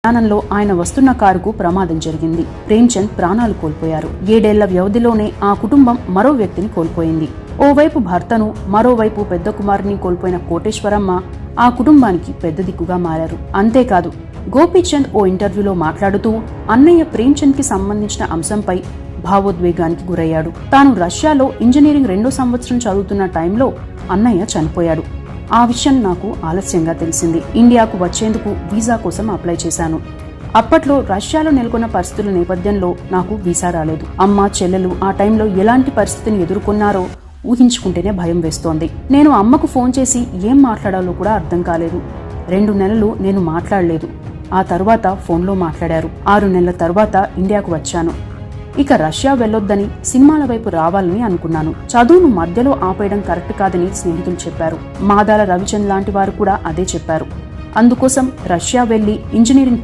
ప్రయాణంలో ఆయన వస్తున్న కారుకు ప్రమాదం జరిగింది. ప్రేమ్చంద్ ప్రాణాలు కోల్పోయారు. 7 ఏళ్ల వ్యవధిలోనే ఆ కుటుంబం మరో వ్యక్తిని కోల్పోయింది. ఓవైపు భర్తను, మరోవైపు పెద్ద కుమారుని కోల్పోయిన కోటేశ్వరమ్మ ఆ కుటుంబానికి పెద్ద దిక్కుగా మారారు. అంతేకాదు, గోపీచంద్ ఓ ఇంటర్వ్యూలో మాట్లాడుతూ అన్నయ్య ప్రేమ్చంద్ కి సంబంధించిన అంశంపై భావోద్వేగానికి గురయ్యాడు. తాను రష్యాలో ఇంజనీరింగ్ 2వ సంవత్సరం చదువుతున్న టైంలో అన్నయ్య చనిపోయాడు. ఆ విషయం నాకు ఆలస్యంగా తెలిసింది. ఇండియాకు వచ్చేందుకు వీసా కోసం అప్లై చేశాను. అప్పట్లో రష్యాలో నెలకొన్న పరిస్థితుల నేపథ్యంలో నాకు వీసా రాలేదు. అమ్మ, చెల్లెలు ఆ టైంలో ఎలాంటి పరిస్థితిని ఎదుర్కొన్నారో ఊహించుకుంటేనే భయం వేస్తోంది. నేను అమ్మకు ఫోన్ చేసి ఏం మాట్లాడాలో కూడా అర్థం కాలేదు. 2 నెలలు నేను మాట్లాడలేదు. ఆ తరువాత ఫోన్లో మాట్లాడారు. 6 నెలల తరువాత ఇండియాకు వచ్చాను. ఇక రష్యా వెళ్లొద్దని, సినిమాల వైపు రావాలని అనుకున్నాను. చదువును మధ్యలో ఆపేయడం కరెక్ట్ కాదని స్నేహితులు చెప్పారు. మాదాల రవిచంద్ లాంటి వారు కూడా అదే చెప్పారు. అందుకోసం రష్యా వెళ్లి ఇంజనీరింగ్